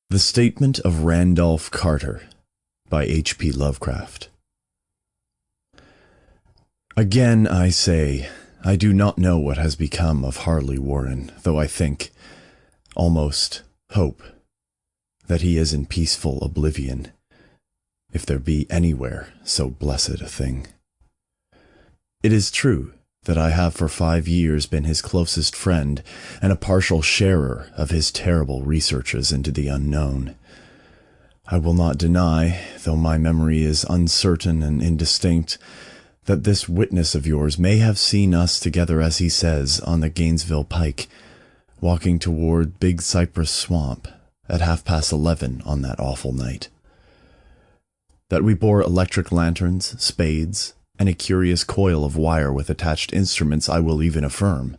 The Statement of Randolph Carter by HP Lovecraft. Again I say, I do not know what has become of Harley Warren, though I think, almost hope, that he is in peaceful oblivion, if there be anywhere so blessed a thing. It is true that I have for 5 years been his closest friend and a partial sharer of his terrible researches into the unknown. I will not deny, though my memory is uncertain and indistinct, that this witness of yours may have seen us together, as he says, on the Gainesville Pike, walking toward Big Cypress Swamp at 11:30 on that awful night. That we bore electric lanterns, spades, and a curious coil of wire with attached instruments I will even affirm,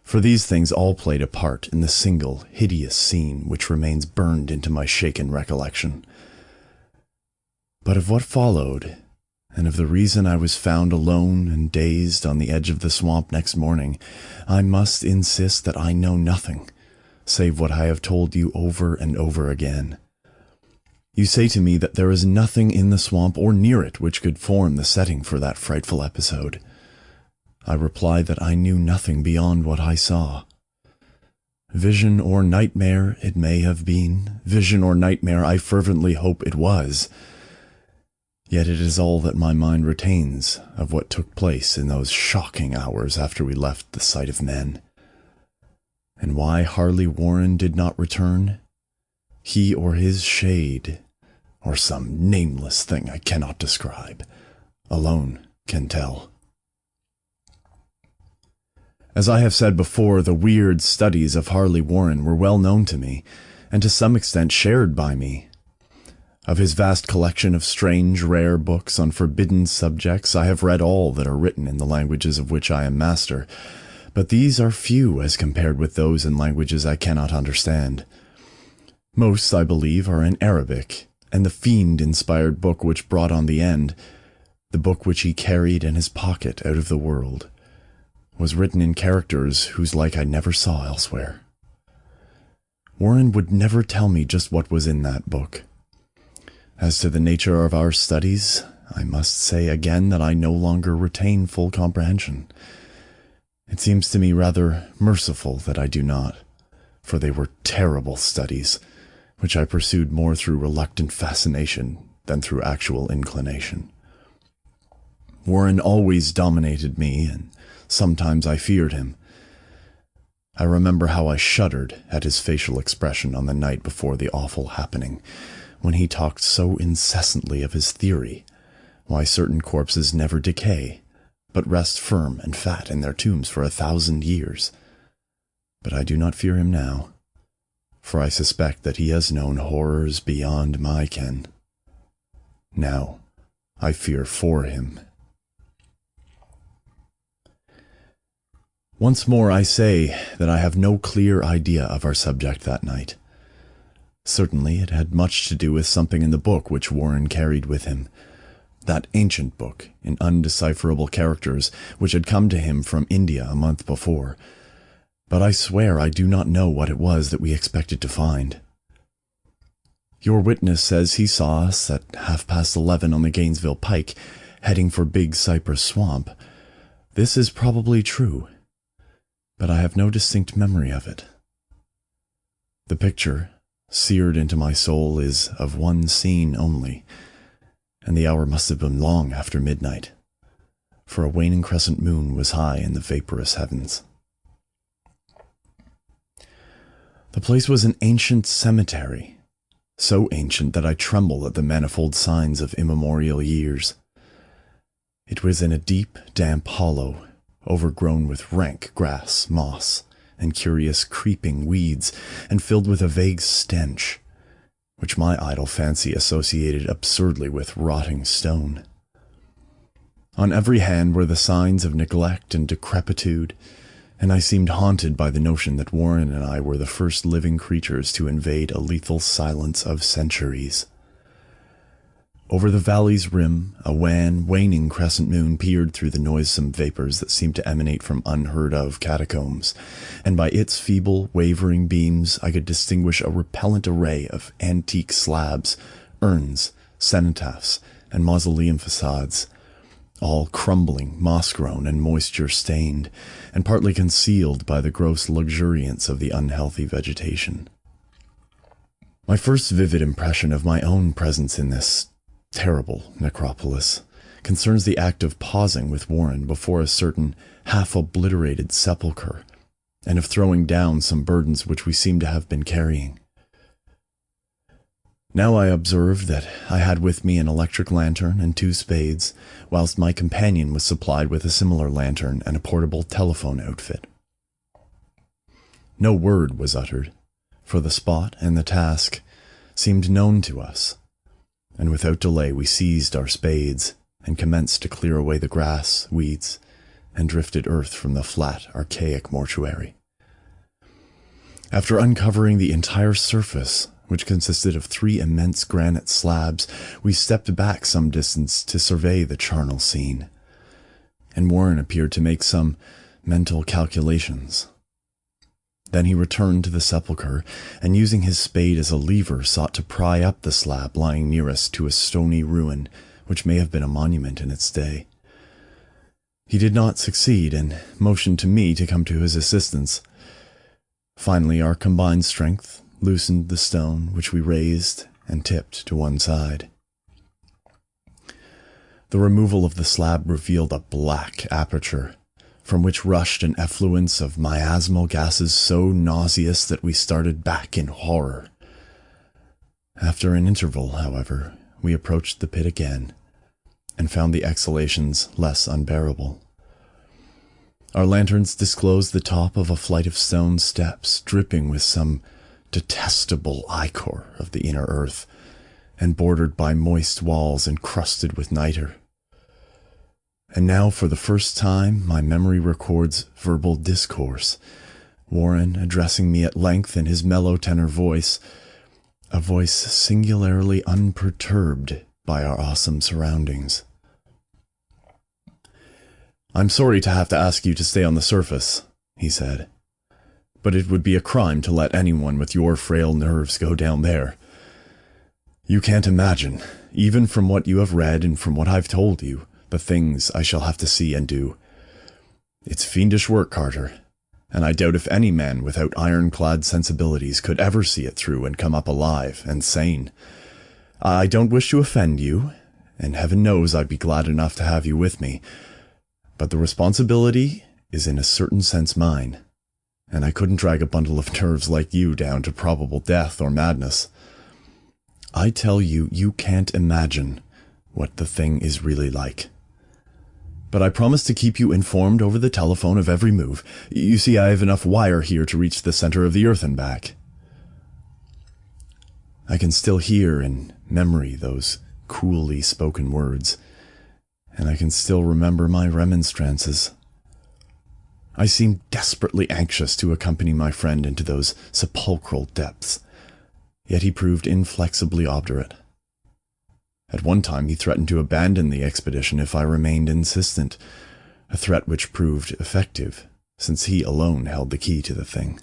for these things all played a part in the single, hideous scene which remains burned into my shaken recollection. But of what followed, and of the reason I was found alone and dazed on the edge of the swamp next morning, I must insist that I know nothing, save what I have told you over and over again. You say to me that there is nothing in the swamp or near it which could form the setting for that frightful episode. I reply that I knew nothing beyond what I saw. Vision or nightmare it may have been, vision or nightmare I fervently hope it was. Yet it is all that my mind retains of what took place in those shocking hours after we left the sight of men. And why Harley Warren did not return, he or his shade, or some nameless thing I cannot describe, alone can tell. As I have said before, the weird studies of Harley Warren were well known to me, and to some extent shared by me. Of his vast collection of strange, rare books on forbidden subjects, I have read all that are written in the languages of which I am master, but these are few as compared with those in languages I cannot understand. Most, I believe, are in Arabic, and the fiend-inspired book which brought on the end, the book which he carried in his pocket out of the world, was written in characters whose like I never saw elsewhere. Warren would never tell me just what was in that book. As to the nature of our studies, I must say again that I no longer retain full comprehension. It seems to me rather merciful that I do not, for they were terrible studies, which I pursued more through reluctant fascination than through actual inclination. Warren always dominated me, and sometimes I feared him. I remember how I shuddered at his facial expression on the night before the awful happening, when he talked so incessantly of his theory, why certain corpses never decay, but rest firm and fat in their tombs for 1,000 years. But I do not fear him now, for I suspect that he has known horrors beyond my ken. Now, I fear for him. Once more I say that I have no clear idea of our subject that night. Certainly it had much to do with something in the book which Warren carried with him, that ancient book in undecipherable characters which had come to him from India a month before, but I swear I do not know what it was that we expected to find. Your witness says he saw us at 11:30 on the Gainesville Pike, heading for Big Cypress Swamp. This is probably true, but I have no distinct memory of it. The picture, seared into my soul, is of one scene only, and the hour must have been long after midnight, for a waning crescent moon was high in the vaporous heavens. The place was an ancient cemetery, so ancient that I tremble at the manifold signs of immemorial years. It was in a deep, damp hollow, overgrown with rank grass, moss, and curious creeping weeds, and filled with a vague stench, which my idle fancy associated absurdly with rotting stone. On every hand were the signs of neglect and decrepitude, and I seemed haunted by the notion that Warren and I were the first living creatures to invade a lethal silence of centuries. Over the valley's rim, a wan, waning crescent moon peered through the noisome vapors that seemed to emanate from unheard-of catacombs, and by its feeble, wavering beams I could distinguish a repellent array of antique slabs, urns, cenotaphs, and mausoleum facades, all crumbling, moss-grown, and moisture-stained, and partly concealed by the gross luxuriance of the unhealthy vegetation. My first vivid impression of my own presence in this terrible necropolis concerns the act of pausing with Warren before a certain half-obliterated sepulchre, and of throwing down some burdens which we seemed to have been carrying. Now I observed that I had with me an electric lantern and 2 spades, whilst my companion was supplied with a similar lantern and a portable telephone outfit. No word was uttered, for the spot and the task seemed known to us, and without delay we seized our spades and commenced to clear away the grass, weeds, and drifted earth from the flat, archaic mortuary. After uncovering the entire surface, which consisted of 3 immense granite slabs, we stepped back some distance to survey the charnel scene, and Warren appeared to make some mental calculations. Then he returned to the sepulchre, and using his spade as a lever sought to pry up the slab lying nearest to a stony ruin which may have been a monument in its day. He did not succeed, and motioned to me to come to his assistance. Finally, our combined strength loosened the stone, which we raised and tipped to one side. The removal of the slab revealed a black aperture, from which rushed an effluence of miasmal gases so nauseous that we started back in horror. After an interval, however, we approached the pit again, and found the exhalations less unbearable. Our lanterns disclosed the top of a flight of stone steps, dripping with some detestable ichor of the inner earth, and bordered by moist walls encrusted with niter. And now, for the first time, my memory records verbal discourse, Warren addressing me at length in his mellow tenor voice, a voice singularly unperturbed by our awesome surroundings. "I'm sorry to have to ask you to stay on the surface," he said, "but it would be a crime to let anyone with your frail nerves go down there. You can't imagine, even from what you have read and from what I've told you, the things I shall have to see and do. It's fiendish work, Carter, and I doubt if any man without ironclad sensibilities could ever see it through and come up alive and sane. I don't wish to offend you, and heaven knows I'd be glad enough to have you with me, but the responsibility is in a certain sense mine, and I couldn't drag a bundle of nerves like you down to probable death or madness. I tell you, you can't imagine what the thing is really like. But I promise to keep you informed over the telephone of every move. You see, I have enough wire here to reach the center of the earth and back." I can still hear in memory those coolly spoken words, and I can still remember my remonstrances. I seemed desperately anxious to accompany my friend into those sepulchral depths, yet he proved inflexibly obdurate. At one time he threatened to abandon the expedition if I remained insistent, a threat which proved effective, since he alone held the key to the thing.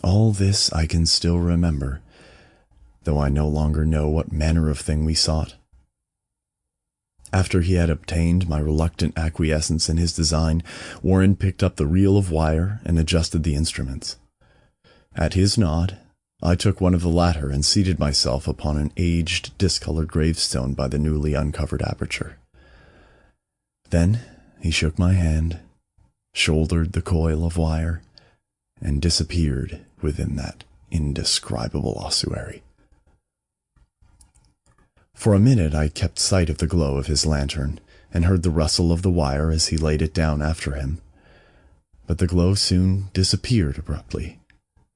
All this I can still remember, though I no longer know what manner of thing we sought. After he had obtained my reluctant acquiescence in his design, Warren picked up the reel of wire and adjusted the instruments. At his nod, I took one of the latter and seated myself upon an aged, discolored gravestone by the newly uncovered aperture. Then he shook my hand, shouldered the coil of wire, and disappeared within that indescribable ossuary. For a minute I kept sight of the glow of his lantern, and heard the rustle of the wire as he laid it down after him. But the glow soon disappeared abruptly,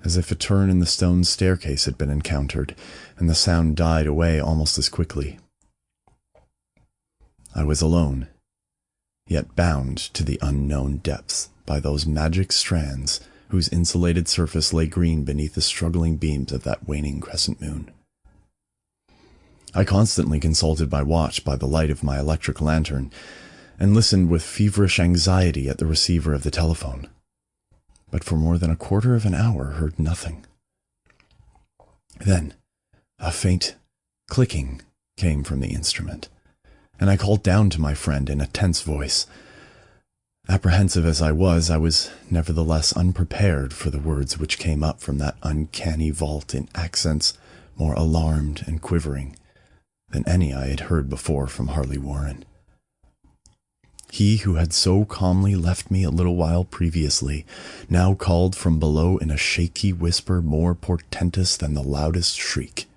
as if a turn in the stone staircase had been encountered, and the sound died away almost as quickly. I was alone, yet bound to the unknown depths by those magic strands whose insulated surface lay green beneath the struggling beams of that waning crescent moon. I constantly consulted my watch by the light of my electric lantern, and listened with feverish anxiety at the receiver of the telephone. But for more than a quarter of an hour heard nothing. Then, a faint clicking came from the instrument, and I called down to my friend in a tense voice. Apprehensive as I was nevertheless unprepared for the words which came up from that uncanny vault in accents more alarmed and quivering than any I had heard before from Harley Warren. He who had so calmly left me a little while previously now called from below in a shaky whisper more portentous than the loudest shriek.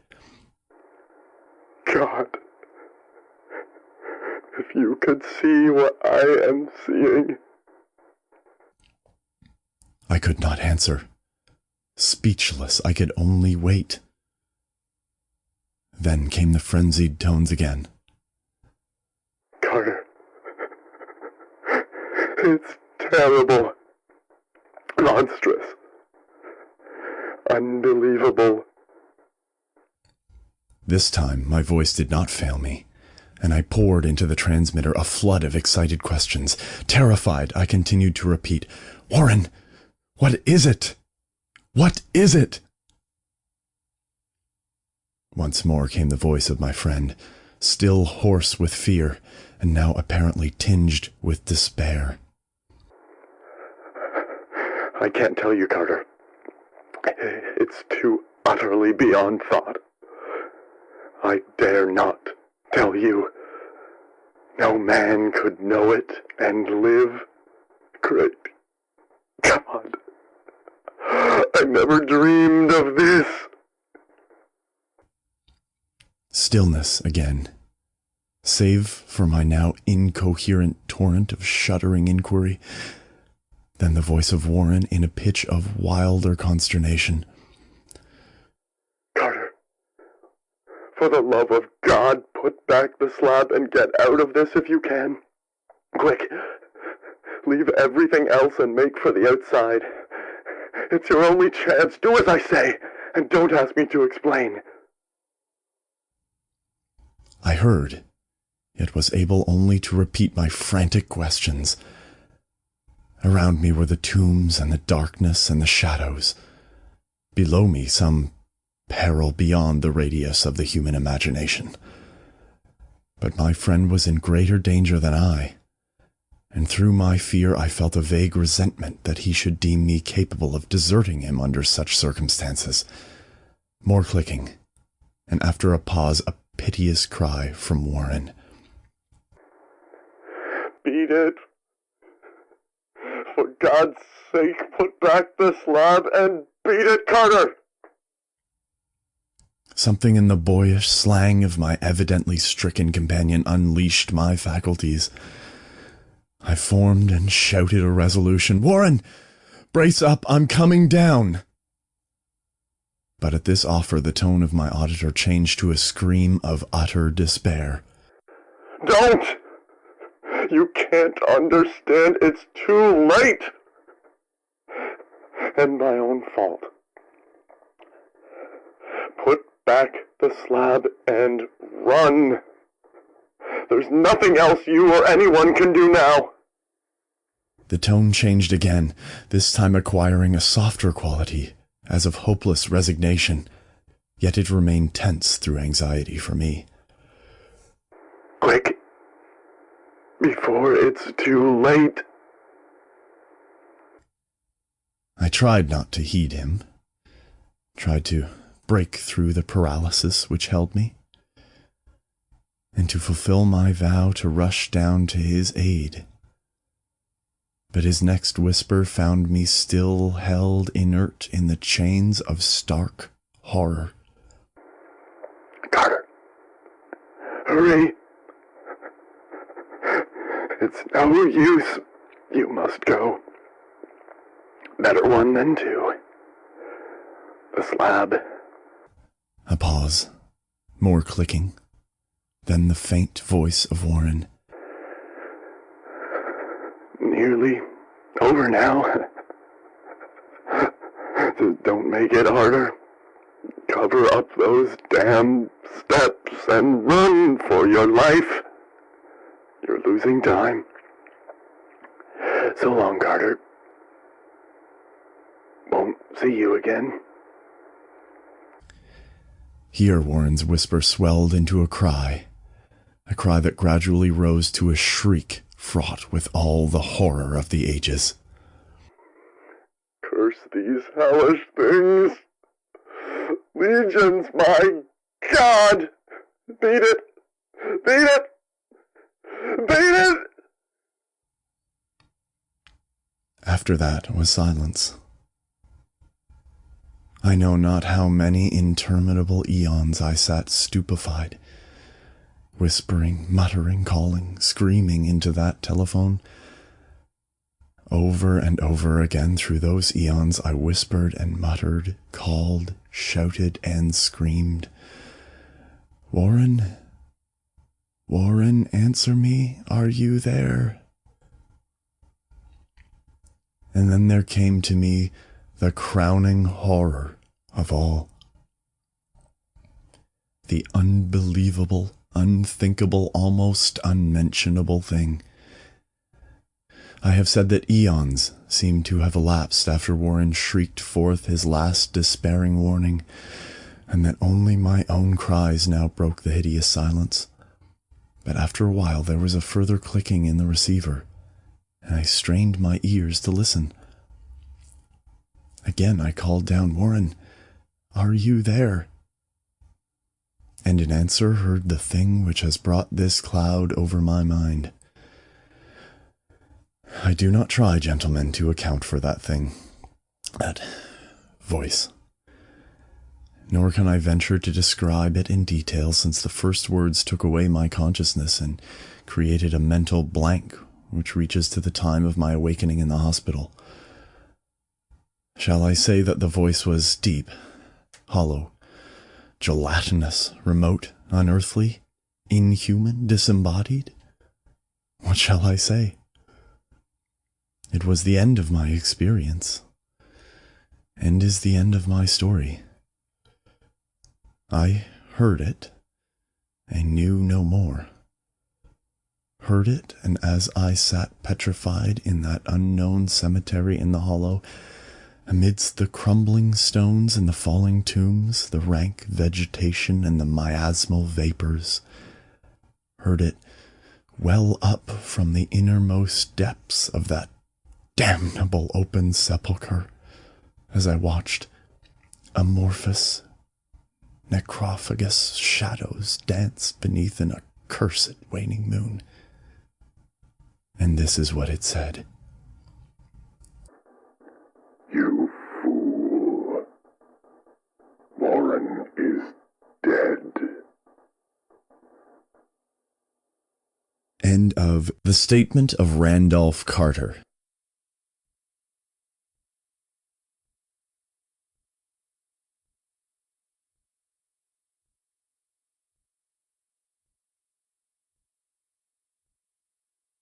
God, if you could see what I am seeing. I could not answer. Speechless, I could only wait. Then came the frenzied tones again. Carter, it's terrible, monstrous, unbelievable. This time my voice did not fail me, and I poured into the transmitter a flood of excited questions. Terrified, I continued to repeat, "Warren, what is it? What is it?" Once more came the voice of my friend, still hoarse with fear, and now apparently tinged with despair. I can't tell you, Carter. It's too utterly beyond thought. I dare not tell you. No man could know it and live. Great God. I never dreamed of this. Stillness again, save for my now incoherent torrent of shuddering inquiry. Then the voice of Warren in a pitch of wilder consternation. Carter, for the love of God, put back the slab and get out of this if you can. Quick, leave everything else and make for the outside. It's your only chance. Do as I say, and don't ask me to explain. I heard, yet was able only to repeat my frantic questions. Around me were the tombs and the darkness and the shadows. Below me some peril beyond the radius of the human imagination. But my friend was in greater danger than I, and through my fear I felt a vague resentment that he should deem me capable of deserting him under such circumstances. More clicking, and after a pause a piteous cry from Warren. Beat it. For God's sake, put back the slab and beat it, Carter! Something in the boyish slang of my evidently stricken companion unleashed my faculties. I formed and shouted a resolution. "Warren, brace up, I'm coming down!" But at this offer the tone of my auditor changed to a scream of utter despair. Don't! You can't understand. It's too late! And my own fault. Put back the slab and run. There's nothing else you or anyone can do now. The tone changed again, this time acquiring a softer quality, as of hopeless resignation, yet it remained tense through anxiety for me. Quick, before it's too late. I tried not to heed him, tried to break through the paralysis which held me, and to fulfill my vow to rush down to his aid. But his next whisper found me still held inert in the chains of stark horror. Carter, hurry. It's no use. You must go. Better one than two. The slab. A pause, more clicking, then the faint voice of Warren. Nearly over now. Don't make it harder. cover up those damn steps and run for your life. You're losing time. So long, Carter. Won't see you again. Here Warren's whisper swelled into a cry that gradually rose to a shriek fraught with all the horror of the ages. Curse these hellish things! Legions, my God! Beat it! Beat it! Beat it! After that was silence. I know not how many interminable eons I sat stupefied, whispering, muttering, calling, screaming into that telephone. Over and over again through those eons I whispered and muttered, called, shouted, and screamed. Warren, Warren, answer me, are you there? And then there came to me the crowning horror of all. The unbelievable, unthinkable, almost unmentionable thing. I have said that eons seemed to have elapsed after Warren shrieked forth his last despairing warning, and that only my own cries now broke the hideous silence. But after a while there was a further clicking in the receiver, and I strained my ears to listen. Again I called down, Warren, are you there? And in answer heard the thing which has brought this cloud over my mind. I do not try, gentlemen, to account for that thing, that voice. Nor can I venture to describe it in detail, since the first words took away my consciousness and created a mental blank which reaches to the time of my awakening in the hospital. Shall I say that the voice was deep, hollow, gelatinous, remote, unearthly, inhuman, disembodied? What shall I say? It was the end of my experience, and is the end of my story. I heard it, and knew no more. Heard it, and as I sat petrified in that unknown cemetery in the hollow, amidst the crumbling stones and the falling tombs, the rank vegetation and the miasmal vapors, heard it well up from the innermost depths of that damnable open sepulchre, as I watched amorphous, necrophagous shadows dance beneath an accursed waning moon. And this is what it said. You fool. Warren is dead. End of The Statement of Randolph Carter